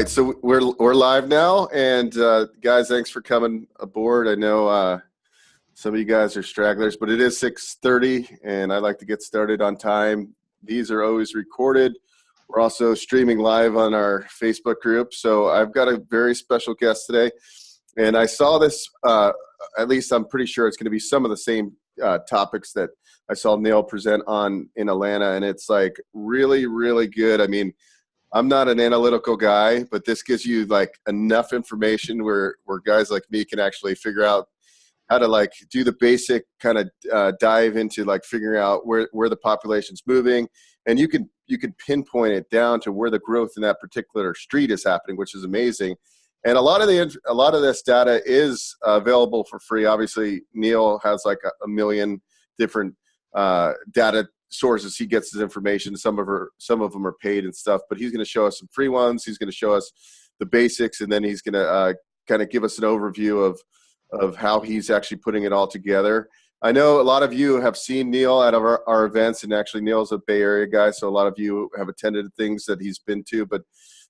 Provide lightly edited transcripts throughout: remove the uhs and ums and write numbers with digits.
right, so we're live now, and guys, thanks for coming aboard. I know some of you guys are stragglers, but it is 6:30, and I like to get started on time. These are always recorded. We're also streaming live on our Facebook group, so I've got a very special guest today, and I saw this. At least I'm pretty sure it's going to be some of the same topics that I saw Neal present on in Atlanta, and it's like really, really good. I mean, I'm not an analytical guy, but this gives you like enough information where guys like me can actually figure out how to like do the basic kind of dive into like figuring out where the population's moving, and you can pinpoint it down to where the growth in that particular street is happening, which is amazing. And a lot of this data is available for free. Obviously, Neal has like a million different data sources he gets his information. Some of them are paid and stuff, but he's going to show us some free ones. He's going to show us the basics, and then he's going to kind of give us an overview of how he's actually putting it all together. I know a lot of you have seen Neal at our events, and actually Neal's a Bay Area guy, so a lot of you have attended things that he's been to, but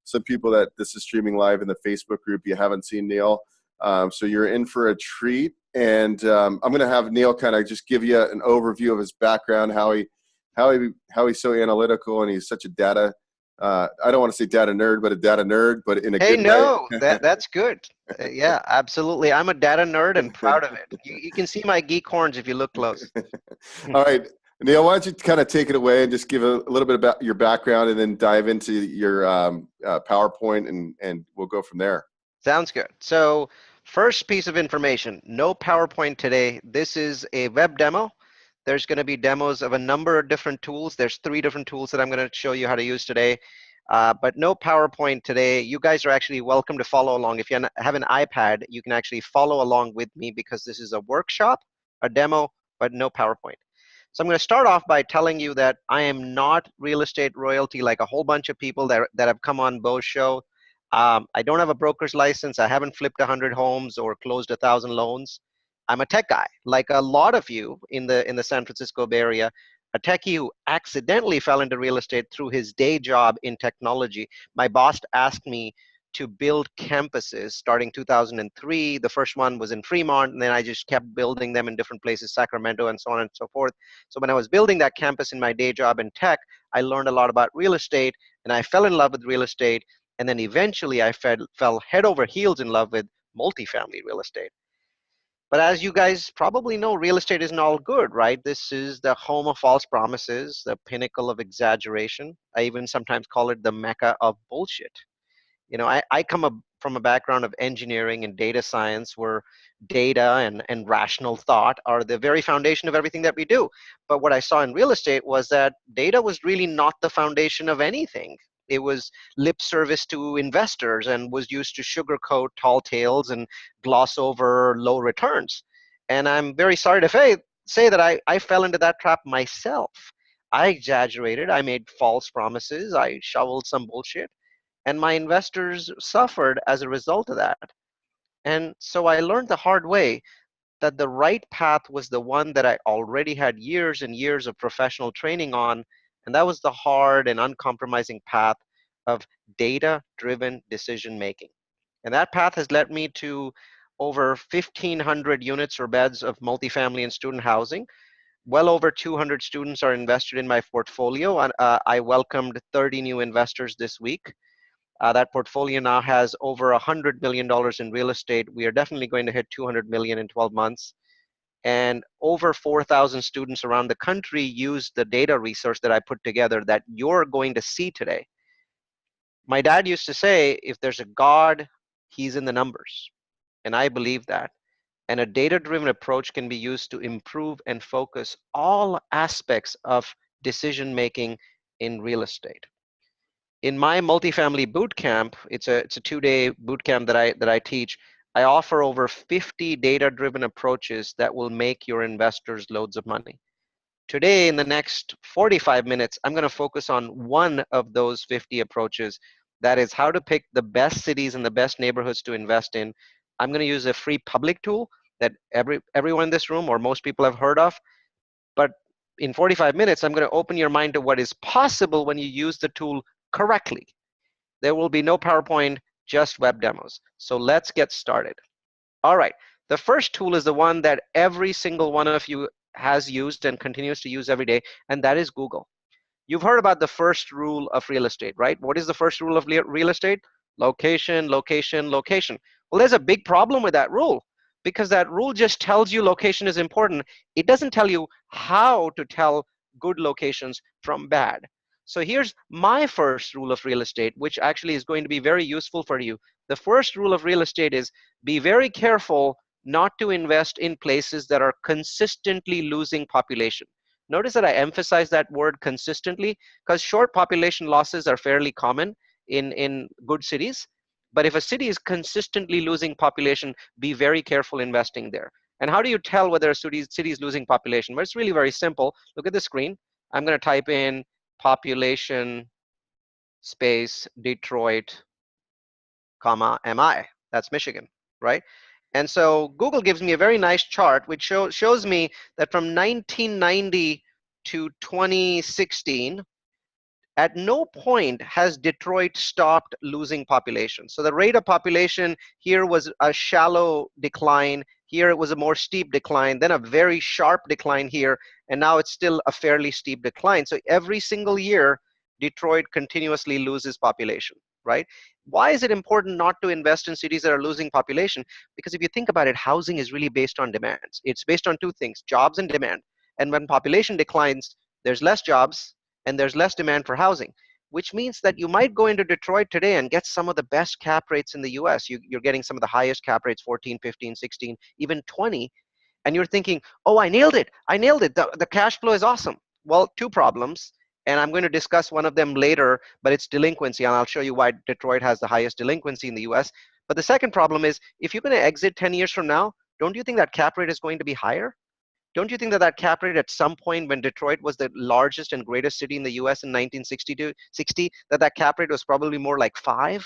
some people that this is streaming live in the Facebook group, you haven't seen Neal. So you're in for a treat, and I'm going to have Neal kind of just give you an overview of his background, how he's so analytical, and he's such a data. I don't want to say data nerd, but a data nerd, but in a good way. Hey, no, that's good. Yeah, absolutely. I'm a data nerd and proud of it. You can see my geek horns if you look close. All right, Neal, why don't you kind of take it away and just give a little bit about your background, and then dive into your PowerPoint, and we'll go from there. Sounds good. So first piece of information, no PowerPoint today. This is a web demo. There's going to be demos of a number of different tools. There's 3 different tools that I'm going to show you how to use today, but no PowerPoint today. You guys are actually welcome to follow along. If you have an iPad, you can actually follow along with me, because this is a workshop, a demo, but no PowerPoint. So I'm going to start off by telling you that I am not real estate royalty like a whole bunch of people that have come on Bo's show. I don't have a broker's license. I haven't flipped 100 homes or closed 1,000 loans. I'm a tech guy, like a lot of you in the San Francisco Bay Area, a techie who accidentally fell into real estate through his day job in technology. My boss asked me to build campuses starting 2003. The first one was in Fremont, and then I just kept building them in different places, Sacramento, and so on and so forth. So when I was building that campus in my day job in tech, I learned a lot about real estate, and I fell in love with real estate, and then eventually I fell head over heels in love with multifamily real estate. But as you guys probably know, real estate isn't all good, right? This is the home of false promises, the pinnacle of exaggeration. I even sometimes call it the mecca of bullshit. You know, I come from a background of engineering and data science, where data and rational thought are the very foundation of everything that we do. But what I saw in real estate was that data was really not the foundation of anything. It was lip service to investors and was used to sugarcoat tall tales and gloss over low returns. And I'm very sorry to say that I fell into that trap myself. I exaggerated. I made false promises. I shoveled some bullshit. And my investors suffered as a result of that. And so I learned the hard way that the right path was the one that I already had years and years of professional training on, and that was the hard and uncompromising path of data-driven decision-making. And that path has led me to over 1,500 units or beds of multifamily and student housing. Well over 200 students are invested in my portfolio, and I welcomed 30 new investors this week. That portfolio now has over $100 million in real estate. We are definitely going to hit 200 million in 12 months. And over 4,000 students around the country use the data research that I put together that you're going to see today. My dad used to say, if there's a God, he's in the numbers. And I believe that. And a data-driven approach can be used to improve and focus all aspects of decision-making in real estate. In my multifamily boot camp, it's a 2-day boot camp that I teach. I offer over 50 data-driven approaches that will make your investors loads of money. Today, in the next 45 minutes, I'm going to focus on one of those 50 approaches. That is how to pick the best cities and the best neighborhoods to invest in. I'm going to use a free public tool that everyone in this room or most people have heard of. But in 45 minutes, I'm going to open your mind to what is possible when you use the tool correctly. There will be no PowerPoint, just web demos. So let's get started. All right, the first tool is the one that every single one of you has used and continues to use every day, and that is Google. You've heard about the first rule of real estate, right? What is the first rule of real estate? Location, location, location. Well, there's a big problem with that rule because that rule just tells you location is important. It doesn't tell you how to tell good locations from bad. So here's my first rule of real estate, which actually is going to be very useful for you. The first rule of real estate is be very careful not to invest in places that are consistently losing population. Notice that I emphasize that word consistently because short population losses are fairly common in good cities. But if a city is consistently losing population, be very careful investing there. And how do you tell whether a city is losing population? Well, it's really very simple. Look at the screen. I'm going to type in population space Detroit, comma, MI. That's Michigan, right? And so Google gives me a very nice chart which shows me that from 1990 to 2016, at no point has Detroit stopped losing population. So the rate of population here was a shallow decline. Here it was a more steep decline, then a very sharp decline here, and now it's still a fairly steep decline. So every single year, Detroit continuously loses population, right? Why is it important not to invest in cities that are losing population? Because if you think about it, housing is really based on demands. It's based on two things, jobs and demand. And when population declines, there's less jobs, and there's less demand for housing, which means that you might go into Detroit today and get some of the best cap rates in the US. You're getting some of the highest cap rates, 14, 15, 16, even 20. And you're thinking, oh, I nailed it. I nailed it. The cash flow is awesome. Well, two problems. And I'm going to discuss one of them later, but it's delinquency. And I'll show you why Detroit has the highest delinquency in the US. But the second problem is if you're going to exit 10 years from now, don't you think that cap rate is going to be higher? Don't you think that that cap rate at some point when Detroit was the largest and greatest city in the US in 1960, that cap rate was probably more like 5,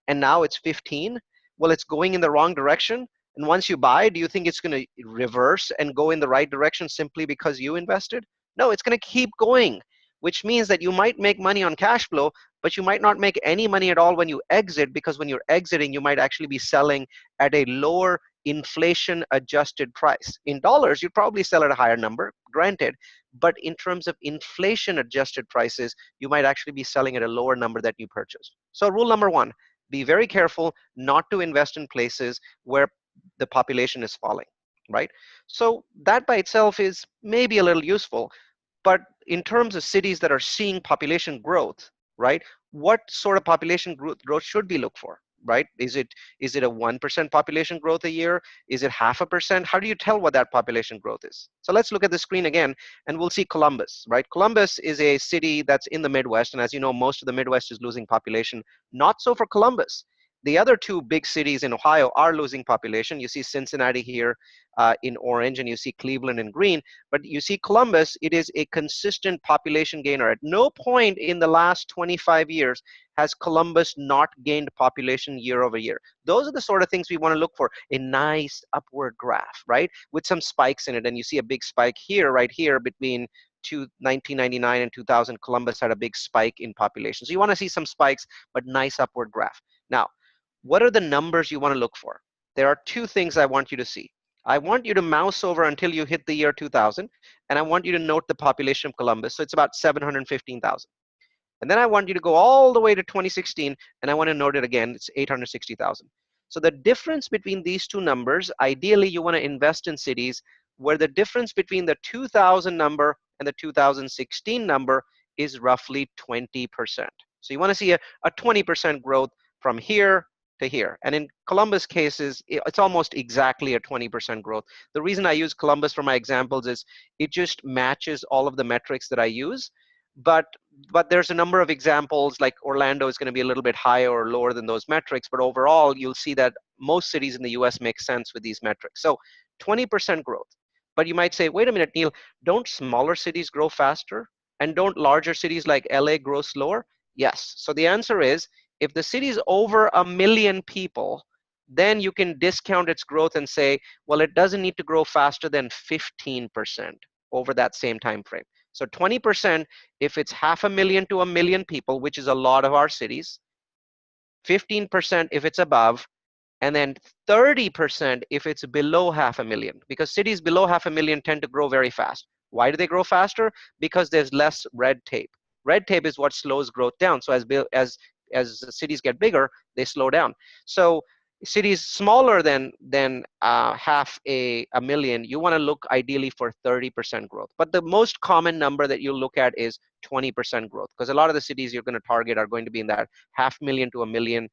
and now it's 15? Well, it's going in the wrong direction. And once you buy, do you think it's going to reverse and go in the right direction simply because you invested? No, it's going to keep going, which means that you might make money on cash flow, but you might not make any money at all when you exit, because when you're exiting, you might actually be selling at a lower inflation adjusted price. In dollars, you'd probably sell at a higher number, granted, but in terms of inflation adjusted prices, you might actually be selling at a lower number that you purchased. So rule number one, be very careful not to invest in places where the population is falling, right? So that by itself is maybe a little useful, but in terms of cities that are seeing population growth, right? What sort of population growth should we look for? Right? Is it a 1% population growth a year? Is it 0.5%? How do you tell what that population growth is? So let's look at the screen again, and we'll see Columbus, right? Columbus is a city that's in the Midwest, and as you know, most of the Midwest is losing population. Not so for Columbus. The other two big cities in Ohio are losing population. You see Cincinnati here in orange, and you see Cleveland in green. But you see Columbus, it is a consistent population gainer. At no point in the last 25 years has Columbus not gained population year over year. Those are the sort of things we want to look for. A nice upward graph, right? With some spikes in it. And you see a big spike here, right here, between 1999 and 2000, Columbus had a big spike in population. So you want to see some spikes, but nice upward graph. Now, what are the numbers you want to look for? There are two things I want you to see. I want you to mouse over until you hit the year 2000, and I want you to note the population of Columbus. So it's about 715,000. And then I want you to go all the way to 2016, and I want to note it again. It's 860,000. So the difference between these two numbers, ideally you want to invest in cities where the difference between the 2000 number and the 2016 number is roughly 20%. So you want to see a 20% growth from here to here. And in Columbus cases, it's almost exactly a 20% growth. The reason I use Columbus for my examples is it just matches all of the metrics that I use. But there's a number of examples, like Orlando is going to be a little bit higher or lower than those metrics. But overall, you'll see that most cities in the US make sense with these metrics. So 20% growth. But you might say, wait a minute, Neal, don't smaller cities grow faster? And don't larger cities like LA grow slower? Yes. So the answer is, if the city is over 1 million people, then you can discount its growth and say, well, it doesn't need to grow faster than 15% over that same time frame. So 20%, if it's 500,000 to 1 million people, which is a lot of our cities, 15% if it's above, and then 30% if it's below 500,000, because cities below 500,000 tend to grow very fast. Why do they grow faster? Because there's less red tape. Red tape is what slows growth down. So as cities get bigger, they slow down. So cities smaller than half a million, you want to look ideally for 30% growth. But the most common number that you look at is 20% growth, because a lot of the cities you're going to target are going to be in that 500,000 to a million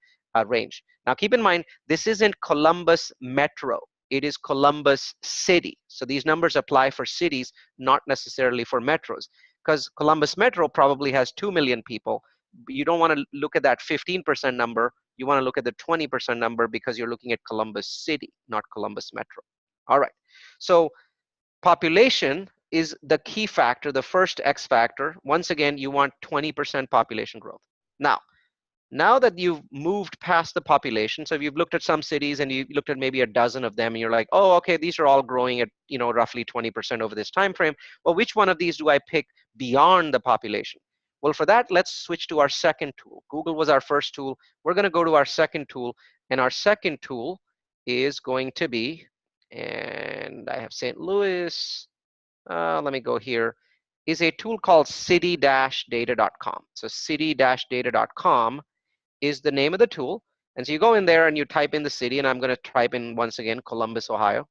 range. Now keep in mind, this isn't Columbus Metro. It is Columbus City. So these numbers apply for cities, not necessarily for metros, because Columbus Metro probably has 2 million people. You don't want to look at that 15% number. You want to look at the 20% number, because you're looking at Columbus City, not Columbus Metro. All right. So population is the key factor, the first X factor. Once again, you want 20% population growth. Now that you've moved past the population, so if you've looked at some cities and you looked at maybe a dozen of them, and you're like, oh, okay, these are all growing at, roughly 20% over this time frame. Well, which one of these do I pick beyond the population? Well, for that, let's switch to our second tool. Google was our first tool. We're going to go to our second tool, and our second tool is going to be, and I have St. Louis. Let me go here. Is a tool called city-data.com. So city-data.com is the name of the tool. And so you go in there and you type in the city, and I'm going to type in once again Columbus, Ohio.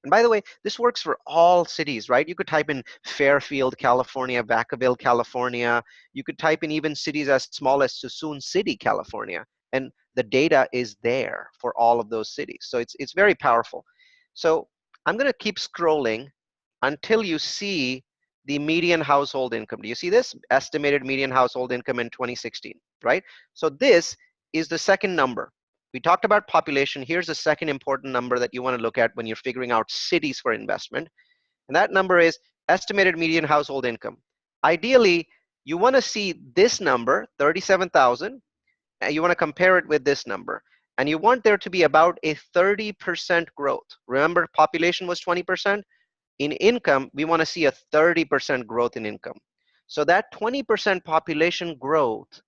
And by the way, this works for all cities, right? You could type in Fairfield, California, Vacaville, California. You could type in even cities as small as Suisun City, California, and the data is there for all of those cities. So it's very powerful. So I'm going to keep scrolling until you see the median household income. Do you see this? Estimated median household income in 2016, right? So this is the second number. We talked about population. Here's the second important number that you want to look at when you're figuring out cities for investment. And that number is estimated median household income. Ideally, you want to see this number, 37,000, and you want to compare it with this number. And you want there to be about a 30% growth. Remember, population was 20%? In income, we want to see a 30% growth in income. So that 20% population growth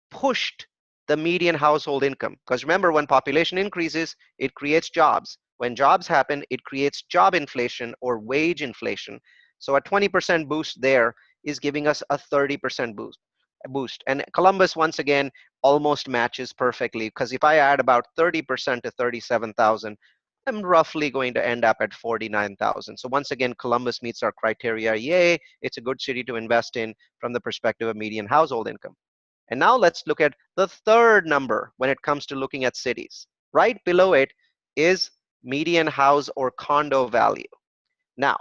pushed the median household income. Because remember, when population increases, it creates jobs. When jobs happen, it creates job inflation or wage inflation. So a 20% boost there is giving us a 30% boost. And Columbus, once again, almost matches perfectly, because if I add about 30% to 37,000, I'm roughly going to end up at 49,000. So once again, Columbus meets our criteria. Yay, it's a good city to invest in from the perspective of median household income. And now let's look at the third number when it comes to looking at cities. Right below it is median house or condo value. Now,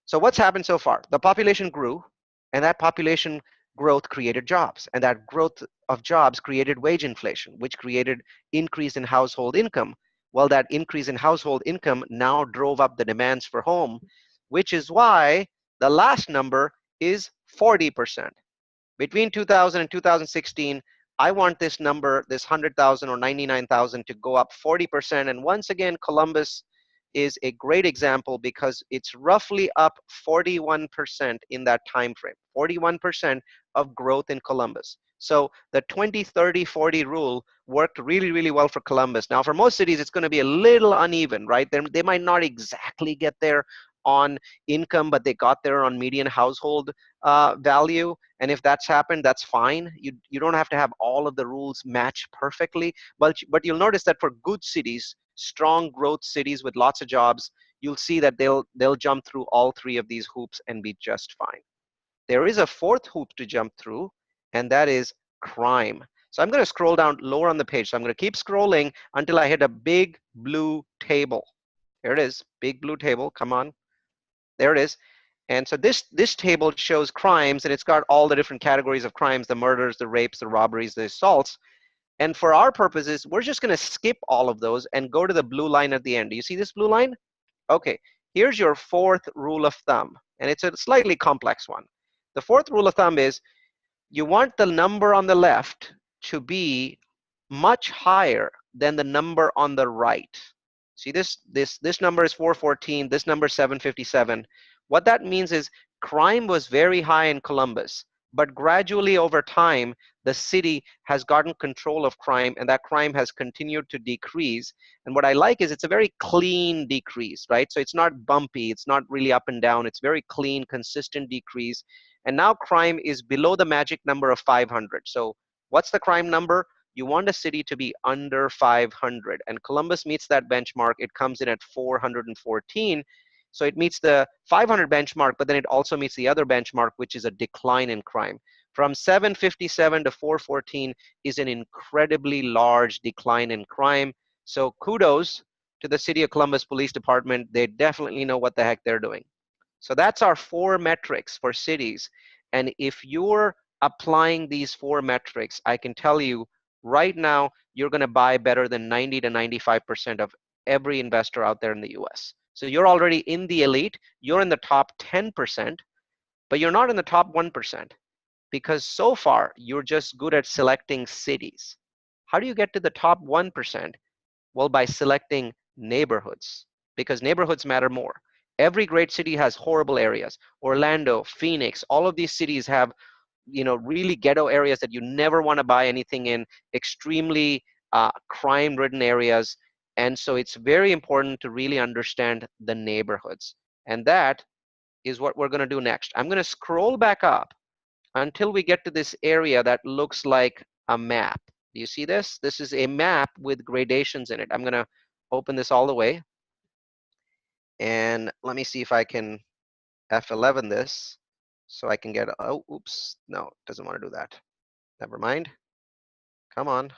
so what's happened so far? The population grew, and that population growth created jobs, and that growth of jobs created wage inflation, which created increase in household income. Well, that increase in household income now drove up the demands for home, which is why the last number is 40%. Between 2000 and 2016, I want this number, this 100,000 or 99,000, to go up 40%. And once again, Columbus is a great example, because it's roughly up 41% in that time frame. 41% of growth in Columbus. So the 20, 30, 40 rule worked really, really well for Columbus. Now, for most cities, it's going to be a little uneven, right? They might not exactly get there on income, but they got there on median household value. And if that's happened, that's fine. You don't have to have all of the rules match perfectly. But you'll notice that for good cities, strong growth cities with lots of jobs, you'll see that they'll jump through all three of these hoops and be just fine. There is a fourth hoop to jump through, and that is crime. So I'm going to scroll down lower on the page. So I'm going to keep scrolling until I hit a big blue table. There it is, big blue table. Come on. There it is. And so this table shows crimes, and it's got all the different categories of crimes: the murders, the rapes, the robberies, the assaults. And for our purposes, we're just going to skip all of those and go to the blue line at the end. Do you see this blue line? Okay, here's your fourth rule of thumb, and it's a slightly complex one. The fourth rule of thumb is you want the number on the left to be much higher than the number on the right. See, this number is 414, this number is 757. What that means is crime was very high in Columbus, But gradually over time, the city has gotten control of crime, and that crime has continued to decrease. And what I like is it's a very clean decrease, right? So it's not bumpy, it's not really up and down, it's very clean, consistent decrease. And now crime is below the magic number of 500. So what's the crime number? You want a city to be under 500, and Columbus meets that benchmark. It comes in at 414. So it meets the 500 benchmark, but then it also meets the other benchmark, which is a decline in crime. From 757 to 414 is an incredibly large decline in crime. So kudos to the City of Columbus Police Department. They definitely know what the heck they're doing. So that's our 4 metrics for cities. And if you're applying these 4 metrics, I can tell you right now, you're going to buy better than 90 to 95% of every investor out there in the US. So you're already in the elite, you're in the top 10%, but you're not in the top 1% because so far you're just good at selecting cities. How do you get to the top 1%? Well, by selecting neighborhoods, because neighborhoods matter more. Every great city has horrible areas. Orlando, Phoenix, all of these cities have, really ghetto areas that you never want to buy anything in, extremely crime-ridden areas. And so it's very important to really understand the neighborhoods. And that is what we're going to do next. I'm going to scroll back up until we get to this area that looks like a map. Do you see this? This is a map with gradations in it. I'm going to open this all the way. And let me see if I can F11 this so I can get, oh, oops, no, it doesn't want to do that. Never mind. Come on.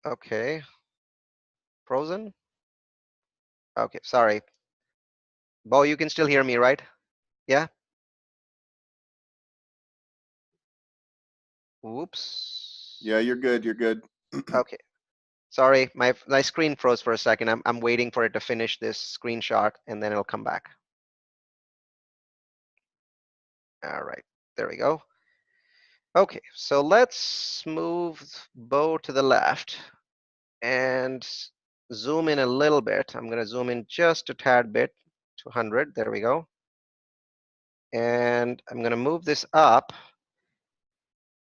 Okay. Frozen? Okay, sorry. Bo, you can still hear me, right? Yeah? Oops. Yeah, you're good. You're good. Okay. Sorry, my screen froze for a second. I'm waiting for it to finish this screenshot and then it'll come back. All right, there we go. Okay, so let's move Bo to the left and zoom in a little bit. I'm gonna zoom in just a tad bit to 100. There we go. And I'm gonna move this up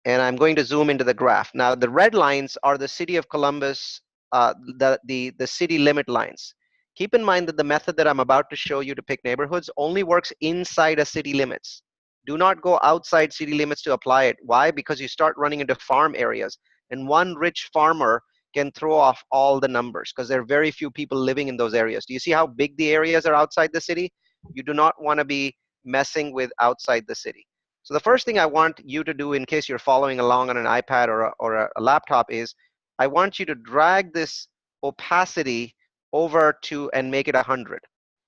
and I'm going to zoom into the graph. Now, the red lines are the City of Columbus, the city limit lines. Keep in mind that the method that I'm about to show you to pick neighborhoods only works inside a city limits. Do not go outside city limits to apply it. Why? Because you start running into farm areas, and one rich farmer can throw off all the numbers because there are very few people living in those areas. Do you see how big the areas are outside the city? You do not want to be messing with outside the city. So the first thing I want you to do, in case you're following along on an iPad or a laptop, is I want you to drag this opacity over to and make it 100,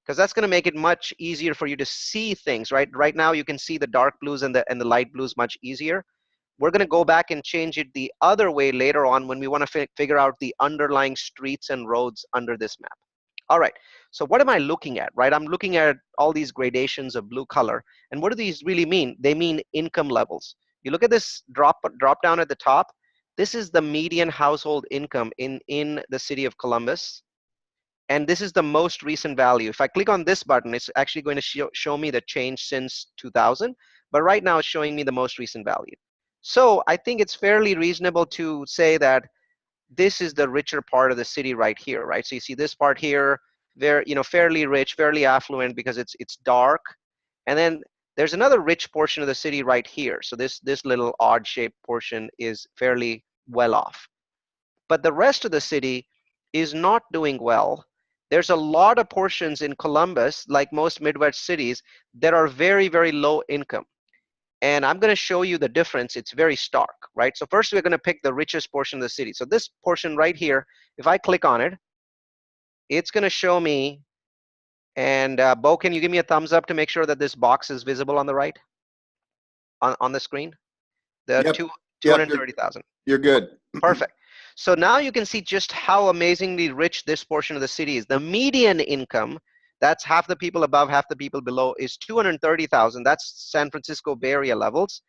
because that's going to make it much easier for you to see things, right? Right now you can see the dark blues and the light blues much easier. We're going to go back and change it the other way later on when we want to figure out the underlying streets and roads under this map. All right, so what am I looking at, right? I'm looking at all these gradations of blue color. And what do these really mean? They mean income levels. You look at this drop down at the top. This is the median household income in the City of Columbus. And this is the most recent value. If I click on this button, it's actually going to show me the change since 2000. But right now it's showing me the most recent value. So I think it's fairly reasonable to say that this is the richer part of the city right here, right? So you see this part here, very, fairly rich, fairly affluent because it's dark. And then there's another rich portion of the city right here. So this little odd shaped portion is fairly well off. But the rest of the city is not doing well. There's a lot of portions in Columbus, like most Midwest cities, that are very, very low income. And I'm going to show you the difference. It's very stark, right? So first we're going to pick the richest portion of the city. So this portion right here, if I click on it, it's going to show me, and Bo, can you give me a thumbs up to make sure that this box is visible on the right, on the screen? The Yep. 230,000. You're good. Perfect. So now you can see just how amazingly rich this portion of the city is. The median income, that's half the people above, half the people below, is 230,000. That's San Francisco Bay Area levels.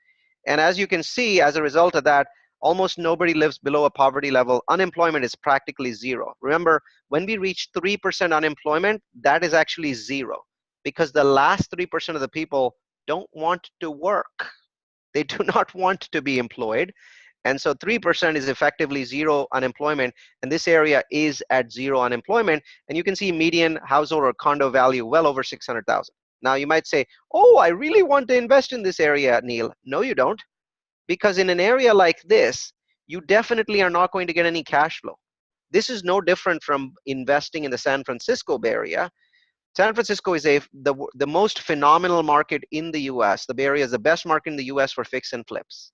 And as you can see, as a result of that, almost nobody lives below a poverty level. Unemployment is practically zero. Remember, when we reach 3% unemployment, that is actually zero, because the last 3% of the people don't want to work. They do not want to be employed. And so 3% is effectively zero unemployment. And this area is at zero unemployment. And you can see median household or condo value well over 600,000. Now you might say, oh, I really want to invest in this area, Neil. No, you don't. Because in an area like this, you definitely are not going to get any cash flow. This is no different from investing in the San Francisco Bay Area. San Francisco is the most phenomenal market in the US. The Bay Area is the best market in the US for fix and flips.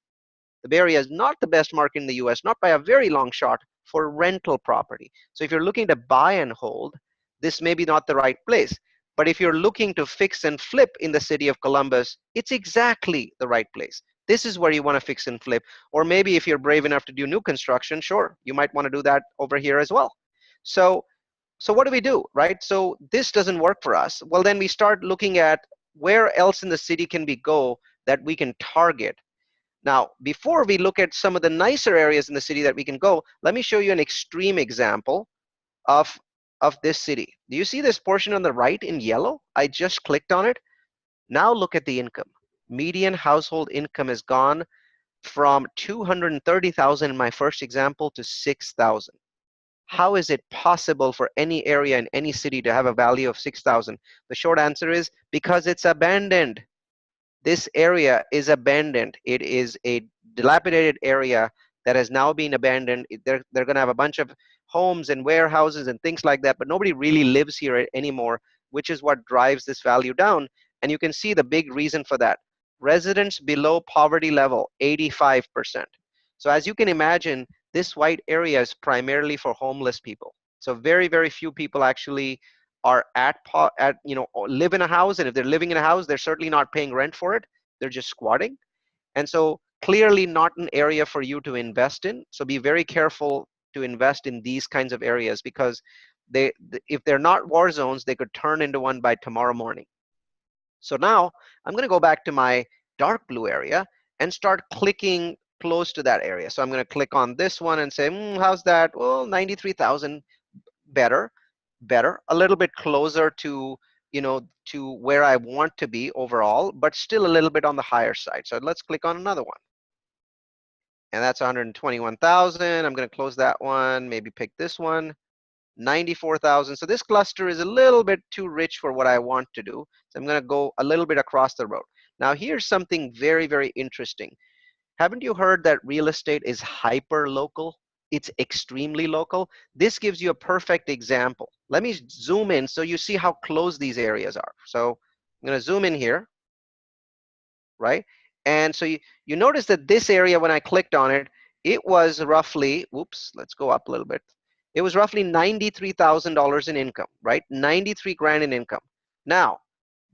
The Bay Area is not the best market in the US, not by a very long shot, for rental property. So if you're looking to buy and hold, this may be not the right place. But if you're looking to fix and flip in the city of Columbus, it's exactly the right place. This is where you want to fix and flip. Or maybe if you're brave enough to do new construction, sure, you might want to do that over here as well. So what do we do, right? So this doesn't work for us. Well, then we start looking at where else in the city can we go that we can target. Now, before we look at some of the nicer areas in the city that we can go, let me show you an extreme example of this city. Do you see this portion on the right in yellow? I just clicked on it. Now look at the income. Median household income has gone from 230,000 in my first example to 6,000. How is it possible for any area in any city to have a value of 6,000? The short answer is because it's abandoned. This area is abandoned. It is a dilapidated area that has now been abandoned. They're going to have a bunch of homes and warehouses and things like that, but nobody really lives here anymore, which is what drives this value down. And you can see the big reason for that. Residents below poverty level, 85%. So as you can imagine, this white area is primarily for homeless people. So very, very few people actually are live in a house, and if they're living in a house, they're certainly not paying rent for it. They're just squatting. And so clearly not an area for you to invest in. So be very careful to invest in these kinds of areas, because if they're not war zones, they could turn into one by tomorrow morning. So now I'm going to go back to my dark blue area and start clicking close to that area. So I'm going to click on this one and say, how's that? Well, 93,000, better, a little bit closer to, to where I want to be overall, but still a little bit on the higher side. So let's click on another one. And that's 121,000. I'm going to close that one, maybe pick this one, 94,000. So this cluster is a little bit too rich for what I want to do. So I'm going to go a little bit across the road. Now here's something very, very interesting. Haven't you heard that real estate is hyper local? It's extremely local. This gives you a perfect example. Let me zoom in so you see how close these areas are. So I'm going to zoom in here, right? And so you notice that this area, when I clicked on it, it was roughly, whoops, let's go up a little bit. It was roughly $93,000 in income, right? 93 grand in income. Now,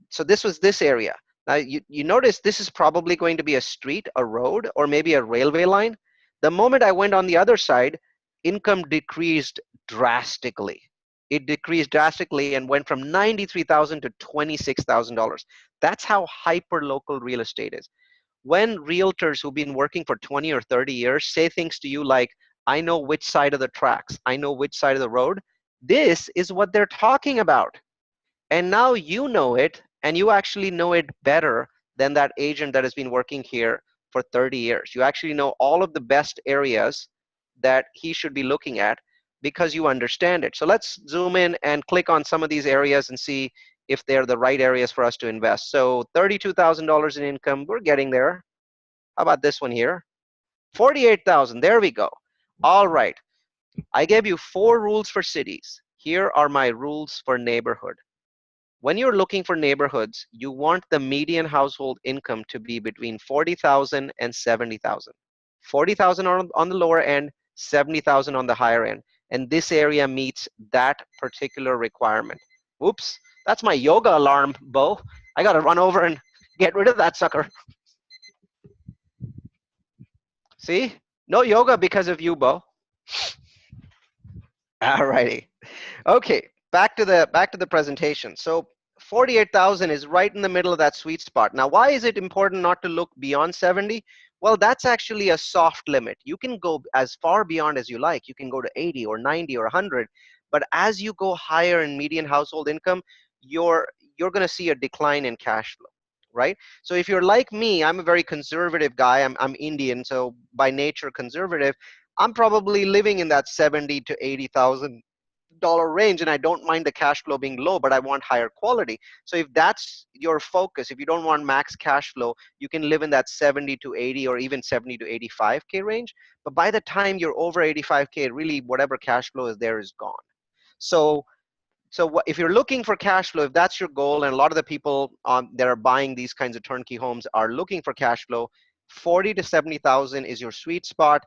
so this was this area. Now, you notice this is probably going to be a street, a road, or maybe a railway line. The moment I went on the other side, income decreased drastically. It decreased drastically and went from $93,000 to $26,000. That's how hyper-local real estate is. When realtors who've been working for 20 or 30 years say things to you like, I know which side of the tracks, I know which side of the road, this is what they're talking about. And now you know it, and you actually know it better than that agent that has been working here for 30 years. You actually know all of the best areas that he should be looking at because you understand it. So let's zoom in and click on some of these areas and see if they're the right areas for us to invest. So $32,000 in income, we're getting there. How about this one here? 48,000, there we go. All right, I gave you 4 rules for cities. Here are my rules for neighborhood. When you're looking for neighborhoods, you want the median household income to be between 40,000 and 70,000. 40,000 on the lower end, 70,000 on the higher end. And this area meets that particular requirement. Oops, that's my yoga alarm, Bo. I gotta run over and get rid of that sucker. See? No yoga because of you, Bo. Alrighty. Okay, back to the presentation. So 48,000 is right in the middle of that sweet spot. Now, why is it important not to look beyond 70? Well, that's actually a soft limit. You can go as far beyond as you like. You can go to 80 or 90 or 100. But as you go higher in median household income, you're going to see a decline in cash flow. right? So if you're like me, I'm a very conservative guy. I'm Indian, so by nature conservative. I'm probably living in that 70 to 80,000 dollar range, and I don't mind the cash flow being low, but I want higher quality. So if that's your focus, if you don't want max cash flow, you can live in that 70 to 80 or even 70 to 85K range. But by the time you're over 85K, really whatever cash flow is there is gone. So if you're looking for cash flow, if that's your goal, and a lot of the people that are buying these kinds of turnkey homes are looking for cash flow, 40 to 70,000 is your sweet spot.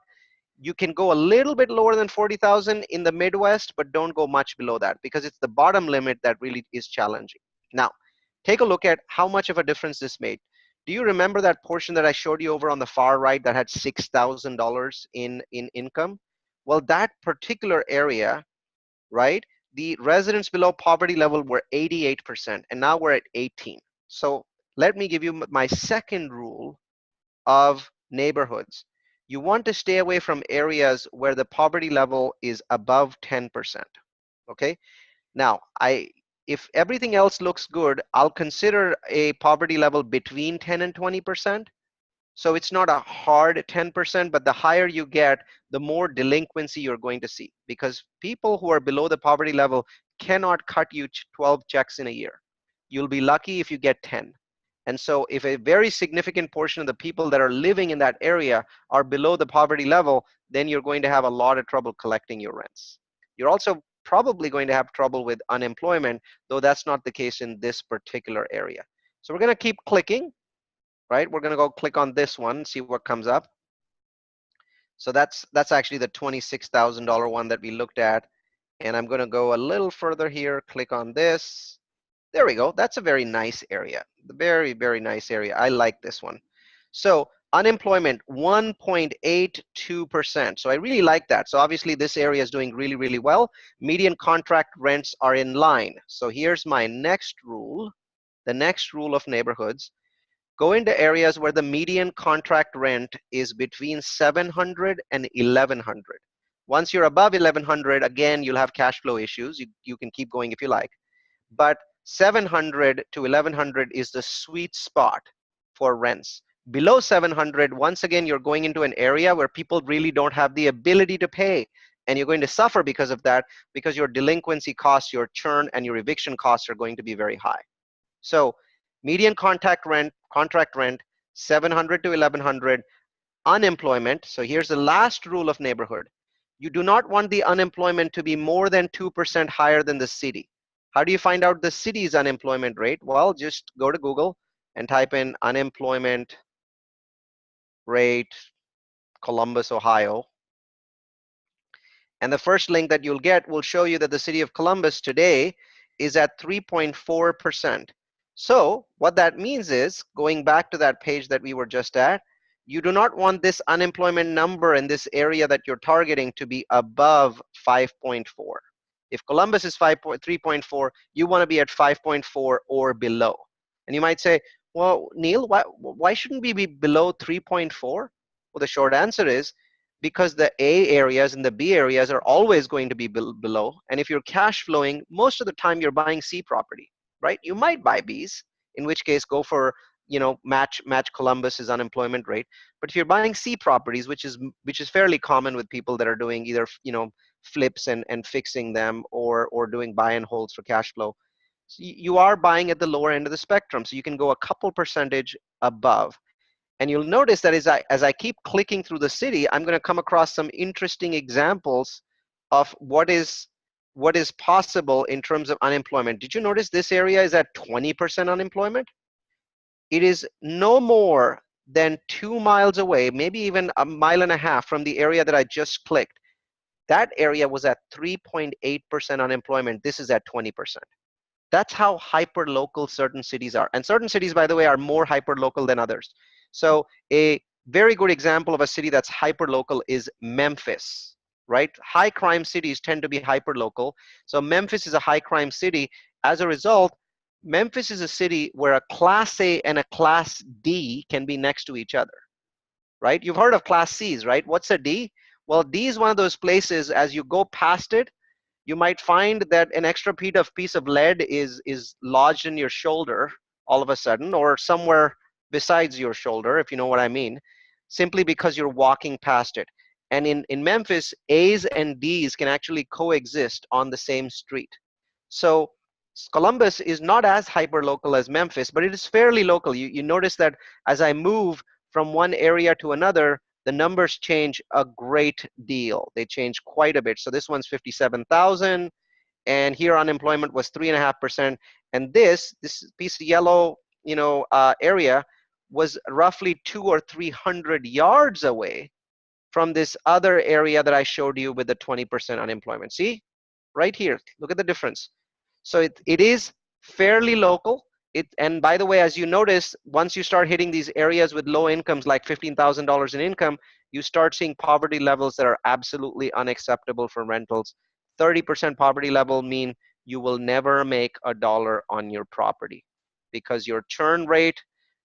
You can go a little bit lower than 40,000 in the Midwest, but don't go much below that, because it's the bottom limit that really is challenging. Now, take a look at how much of a difference this made. Do you remember that portion that I showed you over on the far right that had $6,000 in income? Well, that particular area, right? The residents below poverty level were 88%, and now we're at 18. So let me give you my second rule of neighborhoods. You want to stay away from areas where the poverty level is above 10%. Okay. Now, if everything else looks good, I'll consider a poverty level between 10 and 20%. So it's not a hard 10%, but the higher you get, the more delinquency you're going to see, because people who are below the poverty level cannot cut you 12 checks in a year. You'll be lucky if you get 10. And so if a very significant portion of the people that are living in that area are below the poverty level, then you're going to have a lot of trouble collecting your rents. You're also probably going to have trouble with unemployment, though that's not the case in this particular area. So we're going to keep clicking, right? We're going to go click on this one, see what comes up. So that's actually the $26,000 one that we looked at. And I'm going to go a little further here, click on this. There we go. That's a very nice area. Very, very nice area. I like this one. So unemployment, 1.82%. So I really like that. So obviously this area is doing really, really well. Median contract rents are in line. So here's my next rule. The next rule of neighborhoods. Go into areas where the median contract rent is between 700 and 1100. Once you're above 1100, again, you'll have cash flow issues. You can keep going if you like. But 700 to 1100 is the sweet spot for rents. Below 700, once again, you're going into an area where people really don't have the ability to pay. And you're going to suffer because of that, because your delinquency costs, your churn, and your eviction costs are going to be very high. So median contract rent, 700 to 1100. Unemployment, so here's the last rule of neighborhood. You do not want the unemployment to be more than 2% higher than the city. How do you find out the city's unemployment rate? Well, just go to Google and type in unemployment rate Columbus, Ohio. And the first link that you'll get will show you that the city of Columbus today is at 3.4%. So what that means is, going back to that page that we were just at, you do not want this unemployment number in this area that you're targeting to be above 5.4. If Columbus is 3.4, you want to be at 5.4 or below. And you might say, well, Neal, why shouldn't we be below 3.4? Well, the short answer is because the A areas and the B areas are always going to be below. And if you're cash flowing, most of the time you're buying C property, right? You might buy Bs, in which case go for, match Columbus's unemployment rate. But if you're buying C properties, which is fairly common with people that are doing either, flips and fixing them, or doing buy and holds for cash flow, so you are buying at the lower end of the spectrum. So you can go a couple percentage above. And you'll notice that as I keep clicking through the city, I'm going to come across some interesting examples of what is possible in terms of unemployment. Did you notice this area is at 20% unemployment? It is no more than 2 miles away, maybe even a mile and a half from the area that I just clicked. That area was at 3.8% unemployment. This is at 20%. That's how hyper-local certain cities are. And certain cities, by the way, are more hyper-local than others. So a very good example of a city that's hyper-local is Memphis, right? High crime cities tend to be hyper-local. So Memphis is a high crime city. As a result, Memphis is a city where a Class A and a Class D can be next to each other, right? You've heard of Class Cs, right? What's a D? Well, D is one of those places, as you go past it, you might find that an extra piece of lead is lodged in your shoulder, all of a sudden, or somewhere besides your shoulder, if you know what I mean, simply because you're walking past it. And in Memphis, A's and D's can actually coexist on the same street. So Columbus is not as hyper-local as Memphis, but it is fairly local. You notice that as I move from one area to another, the numbers change a great deal. They change quite a bit. So this one's 57,000, and here unemployment was 3.5%. And this piece of yellow, area was roughly 200 or 300 yards away from this other area that I showed you with the 20% unemployment. See, right here, look at the difference. So it is fairly local. And by the way, as you notice, once you start hitting these areas with low incomes, like $15,000 in income, you start seeing poverty levels that are absolutely unacceptable for rentals. 30% poverty level mean you will never make a dollar on your property because your churn rate,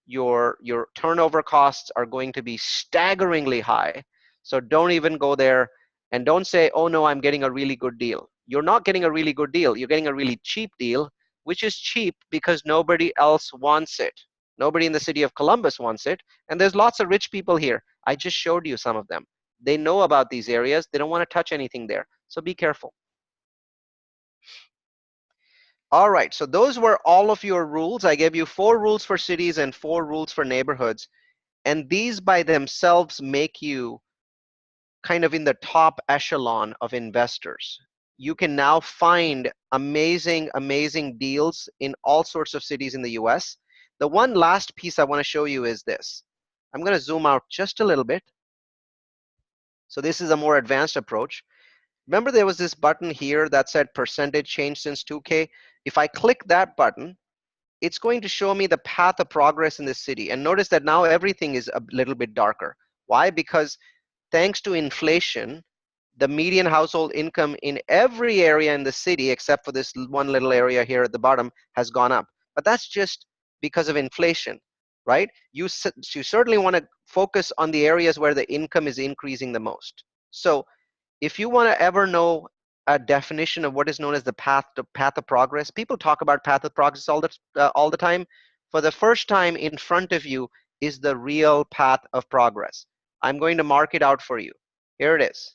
your turnover costs are going to be staggeringly high. So don't even go there, and don't say, oh no, I'm getting a really good deal. You're not getting a really good deal. You're getting a really cheap deal, which is cheap because nobody else wants it. Nobody in the city of Columbus wants it. And there's lots of rich people here. I just showed you some of them. They know about these areas. They don't want to touch anything there. So be careful. All right, so those were all of your rules. I gave you 4 rules for cities and 4 rules for neighborhoods. And these by themselves make you kind of in the top echelon of investors. You can now find amazing, amazing deals in all sorts of cities in the US. The one last piece I want to show you is this. I'm going to zoom out just a little bit. So this is a more advanced approach. Remember there was this button here that said percentage change since 2K? If I click that button, it's going to show me the path of progress in this city. And notice that now everything is a little bit darker. Why? Because thanks to inflation, the median household income in every area in the city, except for this one little area here at the bottom, has gone up. But that's just because of inflation, right? You certainly want to focus on the areas where the income is increasing the most. So if you want to ever know a definition of what is known as the path of progress, people talk about path of progress all the time. For the first time in front of you is the real path of progress. I'm going to mark it out for you. Here it is.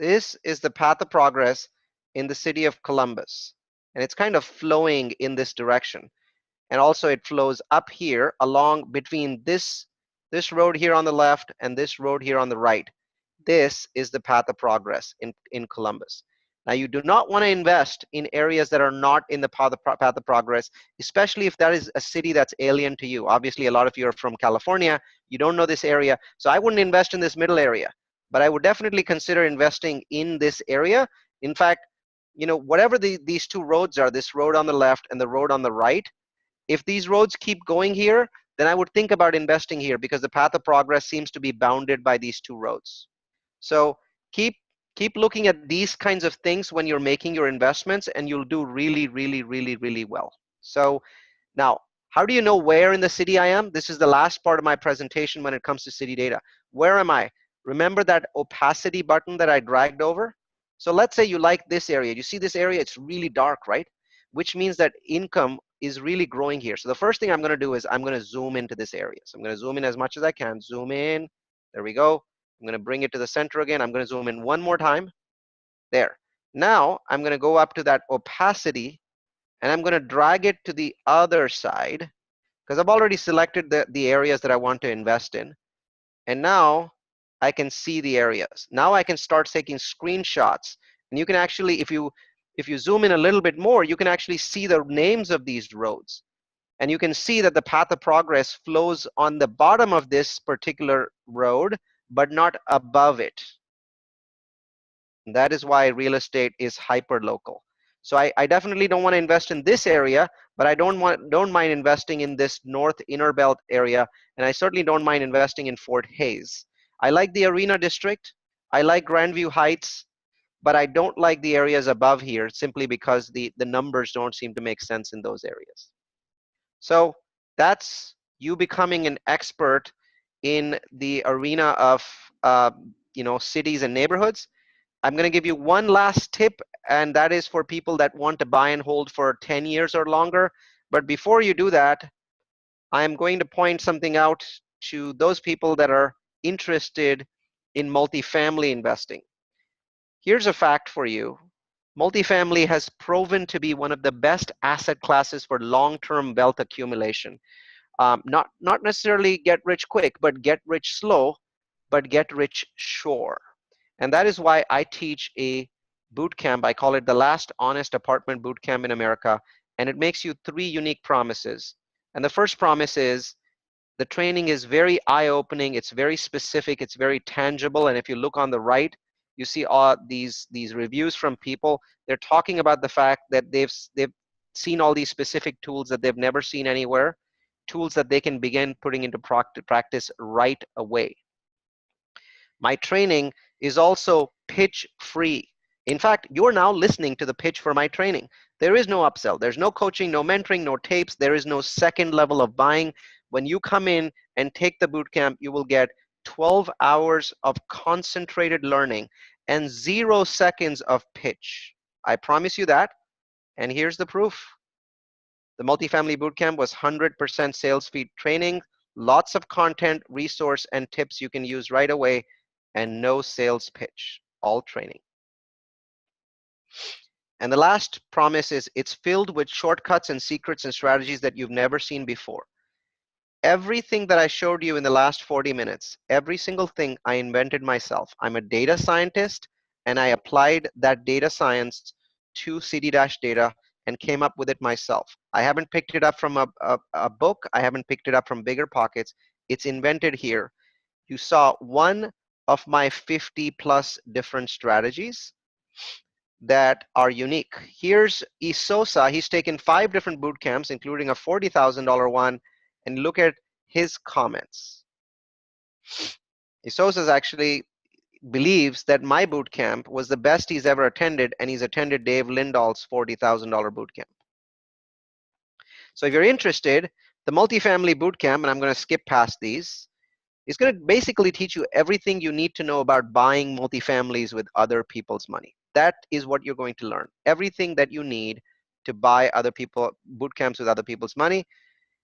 This is the path of progress in the city of Columbus. And it's kind of flowing in this direction. And also it flows up here along between this road here on the left and this road here on the right. This is the path of progress in Columbus. Now, you do not want to invest in areas that are not in the path of progress, especially if that is a city that's alien to you. Obviously, a lot of you are from California. You don't know this area. So I wouldn't invest in this middle area. But I would definitely consider investing in this area. In fact, whatever these 2 roads are, this road on the left and the road on the right, if these roads keep going here, then I would think about investing here because the path of progress seems to be bounded by these 2 roads. So keep looking at these kinds of things when you're making your investments, and you'll do really, really, really, really well. So now, how do you know where in the city I am? This is the last part of my presentation when it comes to city data. Where am I? Remember that opacity button that I dragged over? So let's say you like this area. You see this area? It's really dark, right? Which means that income is really growing here. So the first thing I'm going to do is I'm going to zoom into this area. So I'm going to zoom in as much as I can. Zoom in. There we go. I'm going to bring it to the center again. I'm going to zoom in one more time. There. Now I'm going to go up to that opacity, and I'm going to drag it to the other side because I've already selected the areas that I want to invest in. And now I can see the areas. Now I can start taking screenshots. And you can actually, if you zoom in a little bit more, you can actually see the names of these roads. And you can see that the path of progress flows on the bottom of this particular road, but not above it. And that is why real estate is hyper-local. So I definitely don't want to invest in this area, but I don't mind investing in this north inner belt area, and I certainly don't mind investing in Fort Hays. I like the Arena District. I like Grandview Heights, but I don't like the areas above here simply because the numbers don't seem to make sense in those areas. So that's you becoming an expert in the arena of cities and neighborhoods. I'm going to give you one last tip, and that is for people that want to buy and hold for 10 years or longer. But before you do that, I'm going to point something out to those people that are interested in multifamily investing. Here's a fact for you. Multifamily has proven to be one of the best asset classes for long-term wealth accumulation. Not necessarily get rich quick, but get rich slow, but get rich sure. And that is why I teach a boot camp. I call it the last honest apartment boot camp in America. And it makes you 3 unique promises. And the first promise is the training is very eye-opening, it's very specific, it's very tangible, and if you look on the right, you see all these reviews from people. They're talking about the fact that they've seen all these specific tools that they've never seen anywhere, tools that they can begin putting into practice right away. My training is also pitch free. In fact, you're now listening to the pitch for my training. There is no upsell. There's no coaching, no mentoring, no tapes. There is no second level of buying. When you come in and take the boot camp, you will get 12 hours of concentrated learning and 0 seconds of pitch. I promise you that. And here's the proof. The multifamily bootcamp was 100% sales feed training, lots of content, resource, and tips you can use right away, and no sales pitch, all training. And the last promise is it's filled with shortcuts and secrets and strategies that you've never seen before. Everything that I showed you in the last 40 minutes, every single thing I invented myself. I'm a data scientist, and I applied that data science to City-data and came up with it myself. I haven't picked it up from a book. I haven't picked it up from bigger pockets. It's invented here. You saw one of my 50 plus different strategies that are unique. Here's Isosa. He's taken 5 different boot camps, including a $40,000 one, and look at his comments. Isosa actually believes that my boot camp was the best he's ever attended, and he's attended Dave Lindahl's $40,000 boot camp. So if you're interested, the multifamily boot camp, and I'm going to skip past these, is going to basically teach you everything you need to know about buying multifamilies with other people's money. That is what you're going to learn. Everything that you need to buy other people boot camps with other people's money.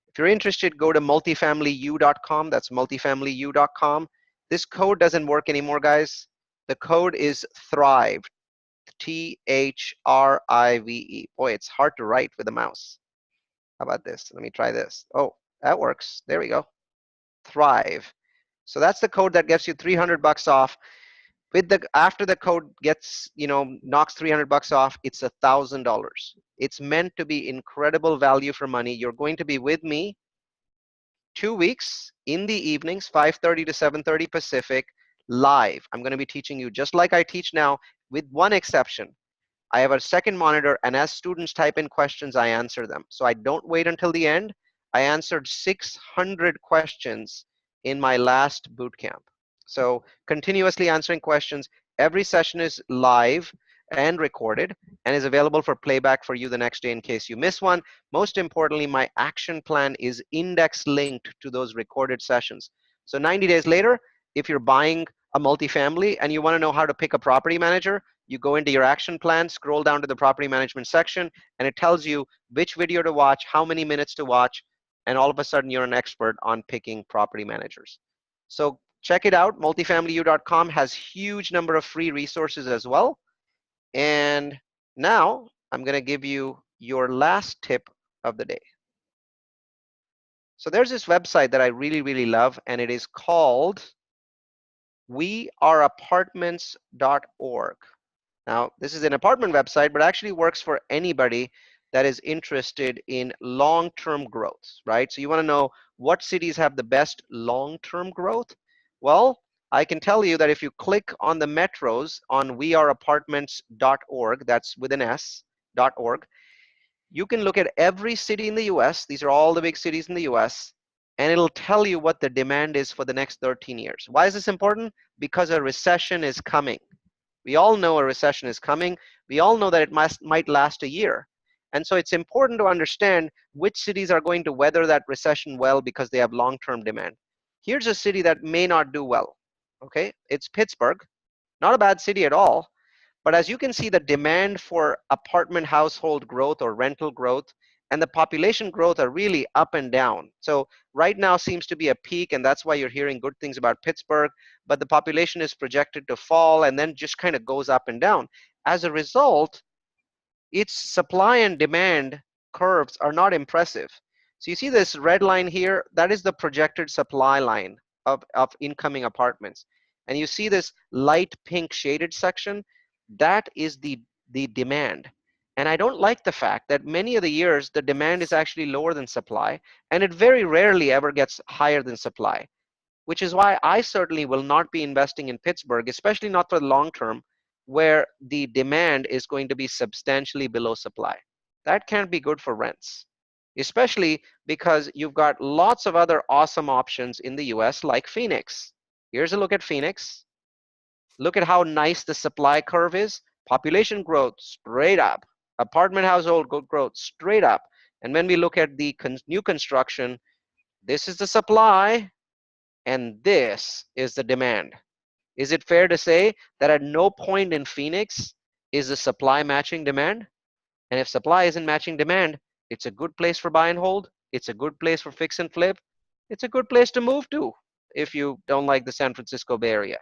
If you're interested, go to multifamilyu.com. That's multifamilyu.com. This code doesn't work anymore, guys. The code is THRIVE, THRIVE. Boy, it's hard to write with a mouse. How about this? Let me try this. Oh, that works. There we go. THRIVE. So that's the code that gets you $300 off. With the after the code gets, knocks $300 off, it's $1,000. It's meant to be incredible value for money. You're going to be with me 2 weeks in the evenings, 5:30 to 7:30 Pacific, live. I'm going to be teaching you just like I teach now, with one exception. I have a second monitor, and as students type in questions, I answer them. So I don't wait until the end. I answered 600 questions in my last boot camp. So continuously answering questions. Every session is live and recorded and is available for playback for you the next day in case you miss one. Most importantly, my action plan is index linked to those recorded sessions. So 90 days later, if you're buying a multifamily and you want to know how to pick a property manager, you go into your action plan, scroll down to the property management section, and it tells you which video to watch, how many minutes to watch, and all of a sudden you're an expert on picking property managers. So check it out. Multifamilyu.com has huge number of free resources as well. And now I'm going to give you your last tip of the day. So there's this website that I really, really love, and it is called weareapartments.org. Now, this is an apartment website, but actually works for anybody that is interested in long-term growth, right? So you want to know what cities have the best long-term growth? Well, I can tell you that if you click on the metros on weareapartments.org, that's with an S.org, you can look at every city in the US. These are all the big cities in the US, and it'll tell you what the demand is for the next 13 years. Why is this important? Because a recession is coming. We all know a recession is coming. We all know that it might last a year. And so it's important to understand which cities are going to weather that recession well because they have long-term demand. Here's a city that may not do well, okay? It's Pittsburgh. Not a bad city at all, But as you can see, the demand for apartment household growth or rental growth and the population growth are really up and down. So right now seems to be a peak, and that's why you're hearing good things about Pittsburgh, but the population is projected to fall and then just kind of goes up and down. As a result, its supply and demand curves are not impressive. So you see this red line here, that is the projected supply line of incoming apartments. And you see this light pink shaded section, that is the demand. And I don't like the fact that many of the years the demand is actually lower than supply, and it very rarely ever gets higher than supply, which is why I certainly will not be investing in Pittsburgh, especially not for the long term, where the demand is going to be substantially below supply. That can't be good for rents, especially because you've got lots of other awesome options in the US like Phoenix. Here's a look at Phoenix. Look at how nice the supply curve is. Population growth straight up. Apartment household growth straight up. And when we look at the new construction, this is the supply and this is the demand. Is it fair to say that at no point in Phoenix is the supply matching demand? And if supply isn't matching demand, it's a good place for buy and hold. It's a good place for fix and flip. It's a good place to move to if you don't like the San Francisco Bay Area.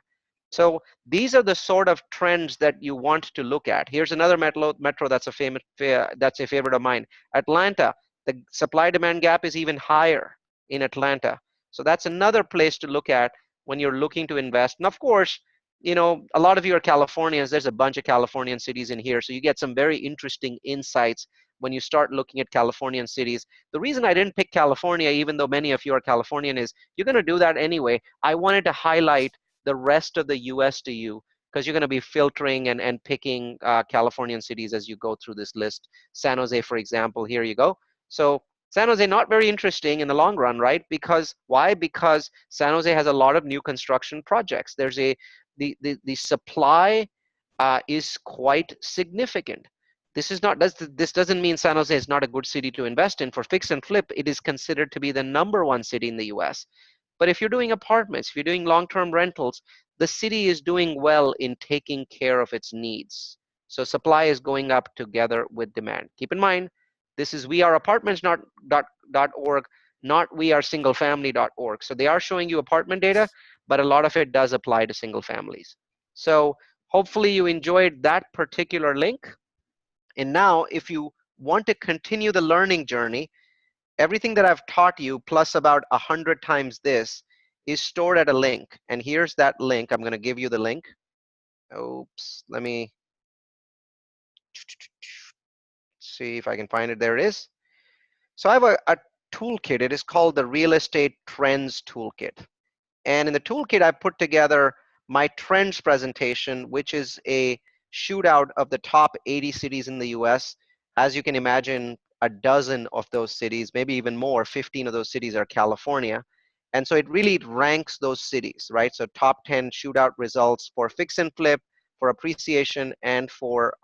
So these are the sort of trends that you want to look at. Here's another metro that's a favorite of mine. Atlanta, the supply-demand gap is even higher in Atlanta. So that's another place to look at when you're looking to invest. And of course, you know, a lot of you are Californians. There's a bunch of Californian cities in here. So you get some very interesting insights when you start looking at Californian cities. The reason I didn't pick California, even though many of you are Californian, is you're going to do that anyway. I wanted to highlight the rest of the US to you because you're going to be filtering and picking Californian cities as you go through this list. San Jose, for example, here you go. So San Jose, not very interesting in the long run, right? Because why? Because San Jose has a lot of new construction projects. There's the supply is quite significant. This doesn't mean San Jose is not a good city to invest in. For fix and flip, it is considered to be the #1 city in the US. But if you're doing apartments, if you're doing long-term rentals, the city is doing well in taking care of its needs. So supply is going up together with demand. Keep in mind, this is weareapartments.org, not wearesinglefamily.org. So they are showing you apartment data, but a lot of it does apply to single families. So hopefully you enjoyed that particular link. And now if you want to continue the learning journey, everything that I've taught you plus about 100 times this is stored at a link. And here's that link. I'm going to give you the link. Oops, let me see if I can find it. There it is. So I have a toolkit. It is called the Real Estate Trends Toolkit. And in the toolkit, I put together my trends presentation, which is a shootout of the top 80 cities in the US. As you can imagine, a dozen of those cities, maybe even more, 15 of those cities are California. And so it really ranks those cities, right? So top 10 shootout results for fix and flip, for appreciation, and for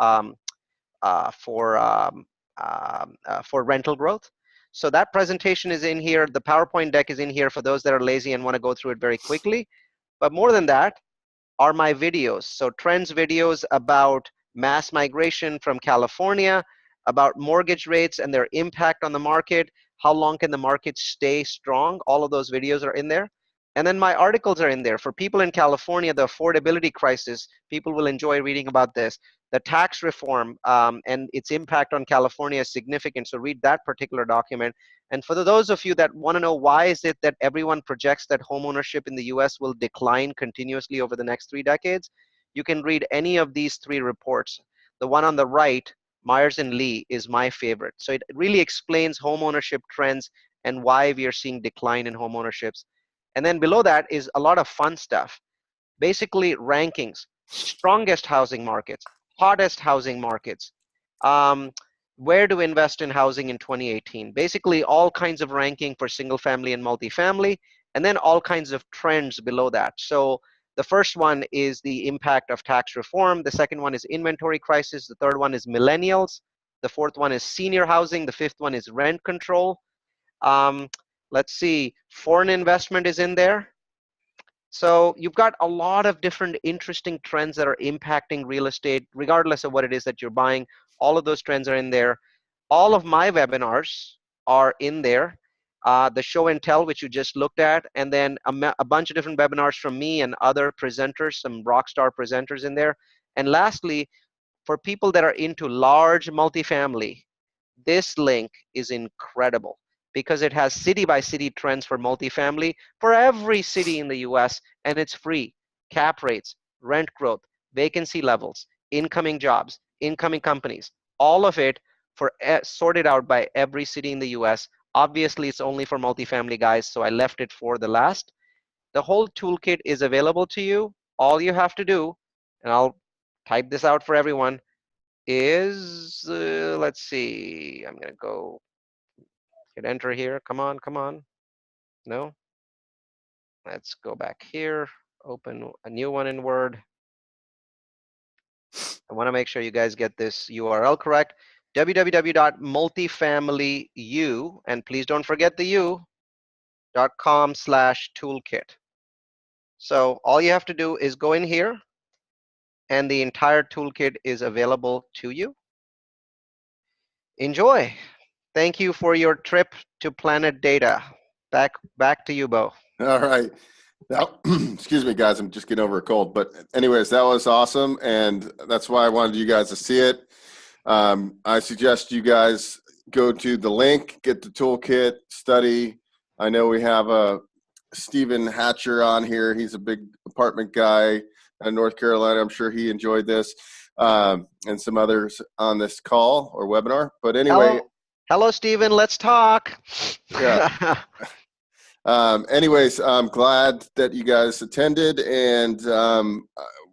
rental growth. So that presentation is in here. The PowerPoint deck is in here for those that are lazy and want to go through it very quickly. But more than that are my videos. So trends videos about mass migration from California, about mortgage rates and their impact on the market, how long can the market stay strong. All of those videos are in there. And then my articles are in there. For people in California, the affordability crisis, people will enjoy reading about this. The tax reform and its impact on California is significant, so read that particular document. And for those of you that want to know why is it that everyone projects that homeownership in the US will decline continuously over the next 3 decades, you can read any of these 3 reports. The one on the right, Myers and Lee, is my favorite. So it really explains homeownership trends and why we are seeing decline in homeownerships. And then below that is a lot of fun stuff. Basically rankings, strongest housing markets, hottest housing markets, where to invest in housing in 2018. Basically all kinds of ranking for single family and multifamily, and then all kinds of trends below that. So the first one is the impact of tax reform. The second one is inventory crisis. The third one is millennials. The fourth one is senior housing. The fifth one is rent control. Let's see, foreign investment is in there. So you've got a lot of different interesting trends that are impacting real estate, regardless of what it is that you're buying. All of those trends are in there. All of my webinars are in there. The show and tell, which you just looked at, and then a bunch of different webinars from me and other presenters, some rock star presenters in there. And lastly, for people that are into large multifamily, this link is incredible because it has city by city trends for multifamily for every city in the US, and it's free. Cap rates, rent growth, vacancy levels, incoming jobs, incoming companies, all of it sorted out by every city in the US. Obviously, it's only for multifamily guys, so I left it for the last. The whole toolkit is available to you. All you have to do, and I'll type this out for everyone, is, let's see, I'm gonna go hit enter here. Come on, come on. No, let's go back here, open a new one in Word. I wanna make sure you guys get this URL correct. www.multifamilyu, and please don't forget the u.com/toolkit. So all you have to do is go in here, and the entire toolkit is available to you. Enjoy. Thank you for your trip to Planet Data. Back to you, Bo. All right. Now, excuse me, guys. I'm just getting over a cold. But anyways, that was awesome, and that's why I wanted you guys to see it. I suggest you guys go to the link, get the toolkit, study. I know we have Stephen Hatcher on here. He's a big apartment guy in North Carolina. I'm sure he enjoyed this, and some others on this call or webinar. But anyway. Hello, Stephen. Let's talk. Yeah. Anyways, I'm glad that you guys attended, and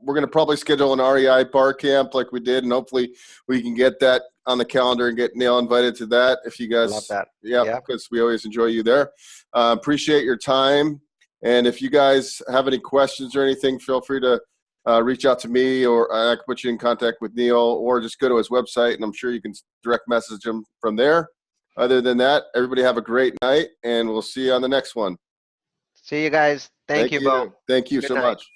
we're going to probably schedule an REI bar camp like we did, and hopefully we can get that on the calendar and get Neal invited to that. If you guys, love that. Yeah, because we always enjoy you there. Appreciate your time, and if you guys have any questions or anything, feel free to reach out to me, or I can put you in contact with Neal, or just go to his website, and I'm sure you can direct message him from there. Other than that, everybody have a great night, and we'll see you on the next one. See you guys. Thank you, Bo. Thank you Good so night. much.